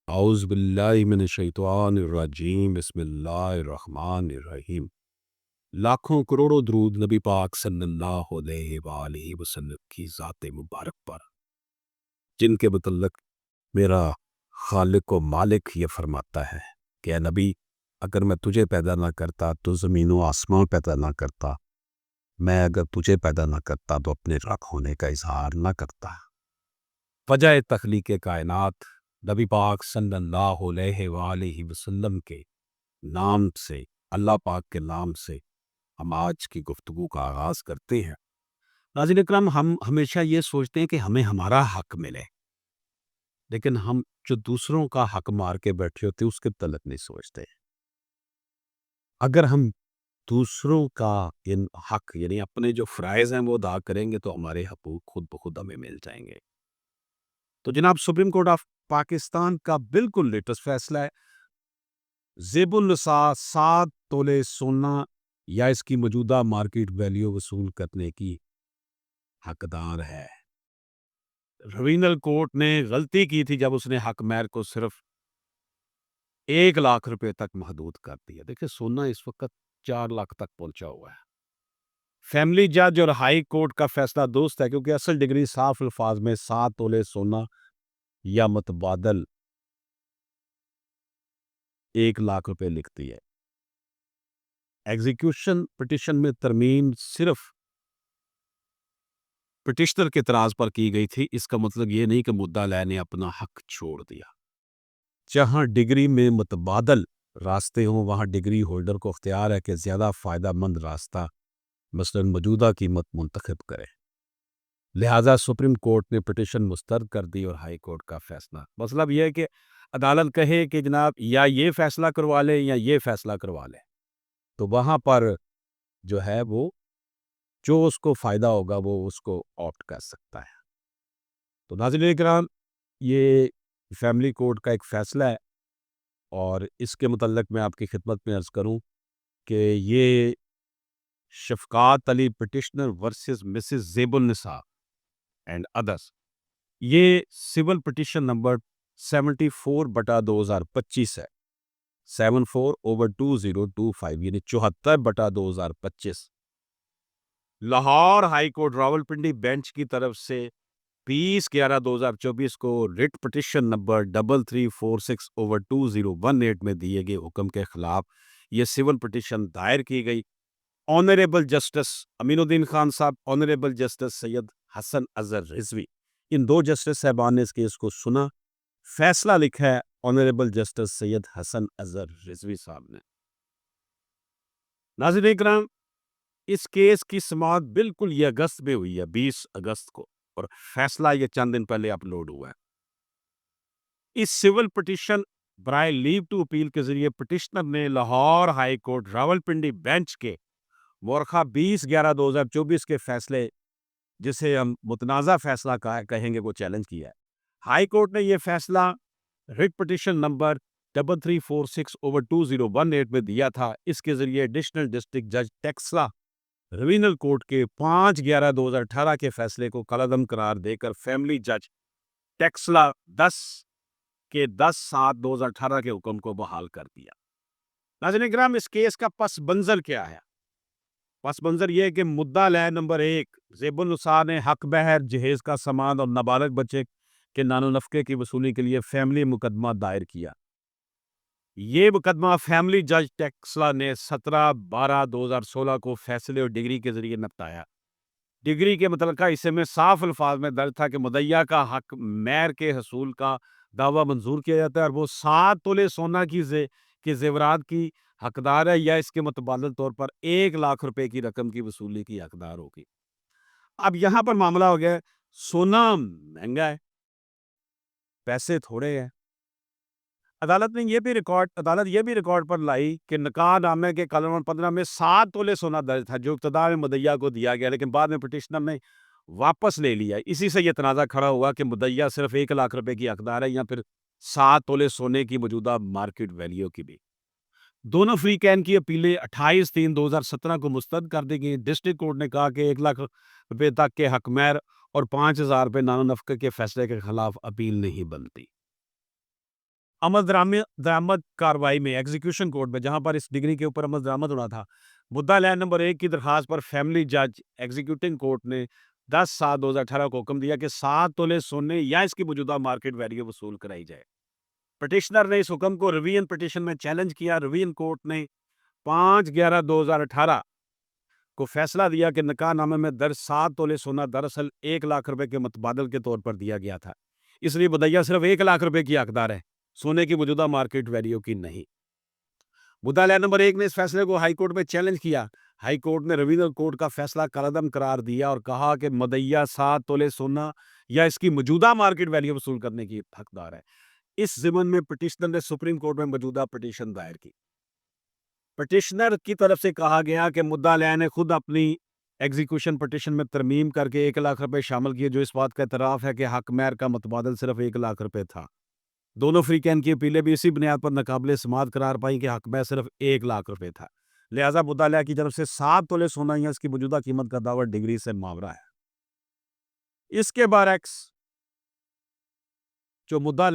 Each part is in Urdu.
اعوذ باللہ من الشیطان الرجیم بسم اللہ الرحمن الرحیم۔ لاکھوں کروڑوں درود نبی پاک صلی اللہ علیہ وآلہ وسلم کی ذات مبارک پر، جن کے متعلق میرا خالق و مالک یہ فرماتا ہے کہ اے نبی، اگر میں تجھے پیدا نہ کرتا تو زمین و آسمان پیدا نہ کرتا، میں اگر تجھے پیدا نہ کرتا تو اپنے رب ہونے کا اظہار نہ کرتا۔ وجہ تخلیق کائنات نبی پاک صلی اللہ علیہ وآلہ وسلم کے نام سے، اللہ پاک کے نام سے ہم آج کی گفتگو کا آغاز کرتے ہیں۔ ناظرین اکرام، ہم ہمیشہ یہ سوچتے ہیں کہ ہمیں ہمارا حق ملے، لیکن ہم جو دوسروں کا حق مار کے بیٹھے ہوتے ہیں اس کے متعلق نہیں سوچتے۔ اگر ہم دوسروں کا ان حق یعنی اپنے جو فرائض ہیں وہ ادا کریں گے تو ہمارے حقوق خود بخود ہمیں مل جائیں گے۔ تو جناب سپریم کورٹ آف پاکستان کا بالکل لیٹسٹ فیصلہ ہے، زیب النساء 7 تولے سونا یا اس کی موجودہ مارکیٹ ویلیو وصول کرنے کی حقدار ہے۔ ریونل کورٹ نے غلطی کی تھی جب اس نے حق مہر کو صرف 1 لاکھ روپے تک محدود کر دیا۔ دیکھیں سونا اس وقت 4 لاکھ تک پہنچا ہوا ہے۔ فیملی جج اور ہائی کورٹ کا فیصلہ درست ہے، کیونکہ اصل ڈگری صاف الفاظ میں 7 تولے سونا یا متبادل 1 لاکھ روپے لکھتی ہے۔ ایگزیکیوشن پٹیشن میں ترمیم صرف پٹیشنر کے اعتراض پر کی گئی تھی، اس کا مطلب یہ نہیں کہ مدعا علیہ نے اپنا حق چھوڑ دیا۔ جہاں ڈگری میں متبادل راستے ہوں وہاں ڈگری ہولڈر کو اختیار ہے کہ زیادہ فائدہ مند راستہ مثلا موجودہ قیمت منتخب کرے۔ لہٰذا سپریم کورٹ نے پٹیشن مسترد کر دی اور ہائی کورٹ کا فیصلہ، مطلب یہ ہے کہ عدالت کہے کہ جناب یا یہ فیصلہ کروا لے یا یہ فیصلہ کروا لے، تو وہاں پر جو ہے وہ جو اس کو فائدہ ہوگا وہ اس کو آپٹ کر سکتا ہے۔ تو ناظرین کرام، یہ فیملی کورٹ کا ایک فیصلہ ہے اور اس کے متعلق میں آپ کی خدمت میں عرض کروں کہ یہ شفقات علی پٹیشنر ورسز مسز زیب النساء اینڈ ادرس، یہ سول پٹیشن نمبر 74/2025 ہے، 74/2025 یعنی 74/2025۔ Lahore high court Rawalpindi bench کی طرف سے 20/11/2024 کو ریٹ پٹیشن نمبر 3346/2018 میں دیے گئے حکم کے خلاف یہ سول پٹیشن دائر کی گئی۔ آنریبل جسٹس امین الدین خان صاحب، آنریبل جسٹس سید حسن اظہر رضوی، ان 2 جسٹس صاحبان نے اس کیس کو سنا، فیصلہ لکھا ہے آنریبل جسٹس سید حسن اظہر رضوی صاحب نے۔ ناظرین اکرام، اس کیس کی سماعت بالکل یہ اگست میں ہوئی ہے، 20 اگست کو، اور فیصلہ یہ چند دن پہلے اپلوڈ ہوا ہے۔ اس سول پٹیشن برائے لیو ٹو اپیل کے ذریعے پٹیشنر نے Lahore high court Rawalpindi bench کے مورخہ 20/11/2024 کے فیصلے، جسے ہم متنازع فیصلہ کہیں گے، کو چیلنج کیا ہے۔ ہائی کورٹ نے یہ فیصلہ ریٹ پٹیشن نمبر 3346/2018 میں دیا تھا۔ اس کے ذریعے ایڈیشنل ڈسٹرکٹ جج ٹیکسلا ریونل کورٹ کے 5/11/2018 کے فیصلے کو کالعدم قرار دے کر فیملی جج ٹیکسلا 10/7/2018 کے حکم کو بحال کر دیا۔ ناظرین کرام، اس کیس کا پس منظر کیا ہے؟ پس منظر یہ ہے کہ مدعا علیہ نمبر 1 زیب النساء نے حق بہر جہیز کا سامان اور نابالغ بچے کے نان و نفقے کی وصولی کے لیے فیملی مقدمہ دائر کیا۔ یہ مقدمہ فیملی جج ٹیکسلا نے 17/12/2016 کو فیصلے اور ڈگری کے ذریعے نپٹایا۔ ڈگری کے متعلقہ حصے میں صاف الفاظ میں درج تھا کہ مدعیہ کا حق مہر کے حصول کا دعویٰ منظور کیا جاتا ہے اور وہ 7 تولے سونا کے زیورات کی حقدار ہے یا اس کے متبادل طور پر 1 لاکھ روپے کی رقم کی وصولی کی حقدار ہوگی۔ اب یہاں پر معاملہ ہو گیا ہے، سونا مہنگا ہے، پیسے تھوڑے ہیں۔ عدالت یہ بھی ریکارڈ پر لائی کہ نکاح نامے کے کالم نمبر 15 میں 7 تولے سونا درج تھا جو ابتدا میں مدعیہ کو دیا گیا، لیکن بعد میں پٹیشنر نے واپس لے لیا۔ اسی سے یہ تنازع کھڑا ہوا کہ مدعیہ صرف 1 لاکھ روپے کی حقدار ہے یا پھر 7 تولے سونے کی موجودہ مارکیٹ ویلیو کی بھی۔ دونوں فریقین کی اپیلیں 28/3/2017 کو مسترد کر دی گئی۔ ڈسٹرکٹ کورٹ نے کہا کہ 1 لاکھ روپے تک کے حق مہر اور 5,000 روپے نان و نفقے کے فیصلے کے خلاف اپیل نہیں بنتی۔ عمل درآمد کاروائی میں ایگزیکیوشن کورٹ میں جہاں پر اس ڈگری کے اوپر عمل درآمد ہونا تھا، مدعا علیہ نمبر 1 کی درخواست پر فیملی جج ایگزیکیوٹنگ کورٹ نے 10/7/2018 کو حکم دیا کہ 7 تولے سونے یا اس کی موجودہ مارکیٹ ویلیو وصول کرائی جائے۔ پٹیشنر نے اس حکم کو ریویژن پٹیشن میں چیلنج کیا۔ ریویژن کورٹ نے 5/11/2018 کو فیصلہ دیا کہ نکاح نامے میں درج 7 تولے سونا دراصل 1 لاکھ روپے کے متبادل کے طور پر دیا گیا تھا، اس لیے مدعیہ صرف 1 لاکھ روپے کی حقدار ہے، سونے کی موجودہ مارکیٹ ویلیو کی نہیں۔ مدعا علیہ نمبر 1 نے اس فیصلے کو ہائی کورٹ میں چیلنج کیا۔ ہائی کورٹ نے ریویژن کورٹ کا فیصلہ کالعدم قرار دیا اور کہا کہ مدعیہ 7 تولے سونا یا اس کی موجودہ مارکیٹ ویلیو وصول کرنے کی حقدار ہے۔ اس ضمن میں پٹیشنر نے سپریم کورٹ میں موجودہ پٹیشن دائر کی۔ پٹیشنر کی طرف سے کہا گیا کہ مدعا علیہ نے خود اپنی ایگزیکیوشن پٹیشن میں ترمیم کر کے 1 لاکھ روپے شامل کیے، جو اس بات کا اعتراف ہے کہ حق مہر کا متبادل صرف 1 لاکھ روپے تھا۔ دونوں فریقین کی اپیلیں بھی اسی بنیاد پر ناقابل سماعت قرار پائیں کہ حق مہر صرف 1 لاکھ روپے تھا، لہٰذا مدعا علیہ کی جانب سے 7 تولے سونا یا اس کی موجودہ قیمت کا دعویٰ ڈگری سے ماورا ہے۔ اس کے برعکس جو مدعا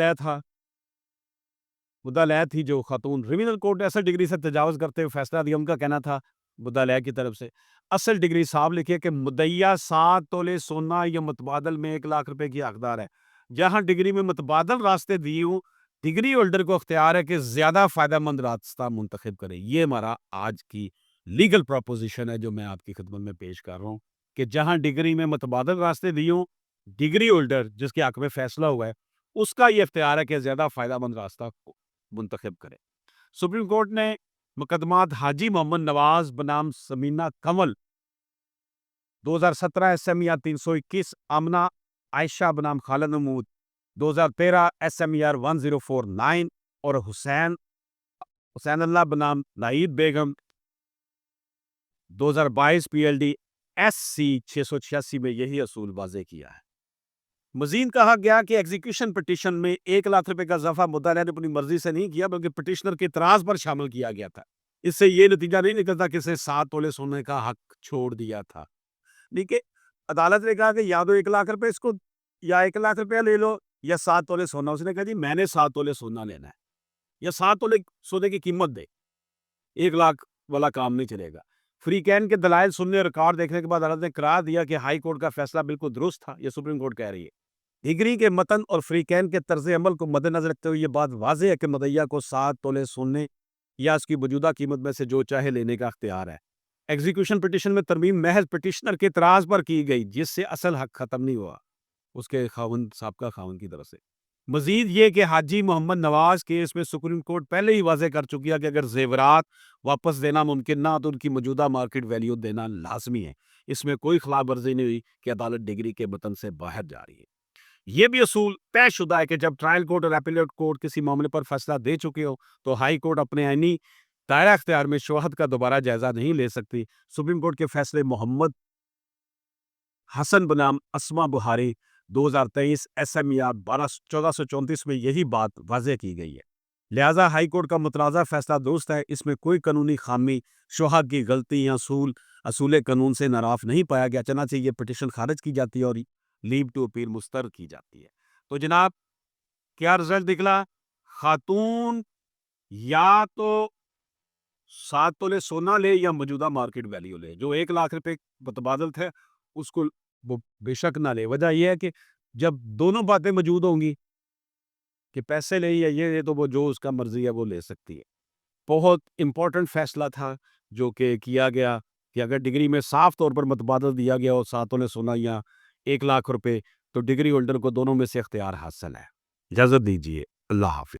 علیہ تھی جو خاتون، ریویژن کورٹ نے اصل ڈگری سے تجاوز کرتے ہوئے فیصلہ دیا۔ ان کا کہنا تھا مدعا علیہ کی طرف سے اصل ڈگری صاحب لکھے کہ مدعیہ 7 تولے سونا یا متبادل میں 1 لاکھ روپے کی حقدار ہے۔ جہاں ڈگری میں متبادل راستے دیے ہوں، ڈگری ہولڈر کو اختیار ہے کہ زیادہ فائدہ مند راستہ منتخب کرے۔ یہ ہمارا آج کی لیگل پروپوزیشن ہے جو میں آپ کی خدمت میں پیش کر رہا ہوں کہ جہاں ڈگری میں متبادل راستے دیے ہوں، ڈگری ہولڈر جس کے حق میں فیصلہ ہوا ہے اس کا یہ اختیار ہے کہ زیادہ فائدہ مند راستہ منتخب کرے۔ سپریم کورٹ نے مقدمات حاجی محمد نواز بنام سمینہ کنول 2017 SMER 321، آمنہ عائشہ بنام خالد محمود 2013 SMER 1049 اور حسین اللہ بنام نعید بیگم 2022 PLD SC 686 میں یہی اصول واضح کیا ہے۔ مزید کہا گیا کہ ایگزیکیوشن پٹیشن میں 1 لاکھ روپے کا اضافہ مدعا علیہ نے اپنی مرضی سے نہیں کیا بلکہ پٹیشنر کے اعتراض پر شامل کیا گیا تھا۔ اس سے یہ نتیجہ نہیں نکلتا کہ اسے 7 تولے سونے کا حق چھوڑ دیا تھا، لیکن عدالت نے کہا کہ یا تو 1 لاکھ روپے اس کو یا 1 لاکھ روپیہ لے لو یا 7 تولے سونا۔ اس نے کہا جی میں نے 7 تولے سونا لینا ہے یا 7 تولے سونے کی قیمت دے، 1 لاکھ والا کام نہیں چلے گا۔ فریقین کے دلائل سننے اور ریکارڈ دیکھنے کے بعد عدالت نے قرار دیا کہ ہائی کورٹ کا فیصلہ بالکل درست تھا۔ یہ سپریم کورٹ کہہ رہی ہے۔ ڈگری کے متن اور فریقین کے طرز عمل کو مد نظر رکھتے ہوئے یہ بات واضح ہے کہ مدعیہ کو 7 تولے سونے یا اس کی موجودہ قیمت میں سے جو چاہے لینے کا اختیار ہے۔ ایگزیکیوشن پٹیشن میں ترمیم محض پٹیشنر کے اعتراض پر کی گئی جس سے اصل حق ختم نہیں ہوا اس کے سابقہ خاوند کی طرف سے۔ مزید یہ کہ حاجی محمد نواز کیس میں سپریم کورٹ پہلے ہی واضح کر چکی ہے کہ اگر زیورات واپس دینا ممکن نہ تو ان کی موجودہ مارکیٹ ویلیو دینا لازمی ہے۔ اس میں کوئی خلاف ورزی نہیں ہوئی کہ عدالت ڈگری کے متن سے باہر جا رہی ہے۔ یہ بھی اصول طے شدہ ہے کہ جب ٹرائل کورٹ اور اپیلیٹ کورٹ کسی معاملے پر فیصلہ دے چکے ہو تو ہائی کورٹ اپنے آئینی دائرہ اختیار میں شواہد کا دوبارہ جائزہ نہیں لے سکتی۔ سپریم کورٹ کے فیصلے محمد حسن بنام اسما بہاری 2023 SMER 1434 میں یہی بات واضح کی گئی ہے۔ لہٰذا ہائی کورٹ کا متنازع فیصلہ درست ہے، اس میں کوئی قانونی خامی، شواہد کی غلطی یا اصول قانون سے ناراف نہیں پایا گیا، چنانچہ یہ پٹیشن خارج کی جاتی ہے اور لیو ٹو اپیل مسترد کی جاتی ہے۔ تو جناب کیا رزلٹ نکلا؟ خاتون یا تو 7 تولے سونا لے یا موجودہ مارکیٹ ویلیو لے، جو 1 لاکھ روپے متبادل تھے اس کو وہ بے شک نہ لے۔ وجہ یہ ہے کہ جب دونوں باتیں موجود ہوں گی کہ پیسے لے یا یہ لے تو وہ جو اس کا مرضی ہے وہ لے سکتی ہے۔ بہت امپورٹنٹ فیصلہ تھا جو کہ کیا گیا کہ اگر ڈگری میں صاف طور پر متبادل دیا گیا اور 7 تولے سونا یا 1 لاکھ روپے تو ڈگری ہولڈر کو دونوں میں سے اختیار حاصل ہے۔ اجازت دیجیے، اللہ حافظ۔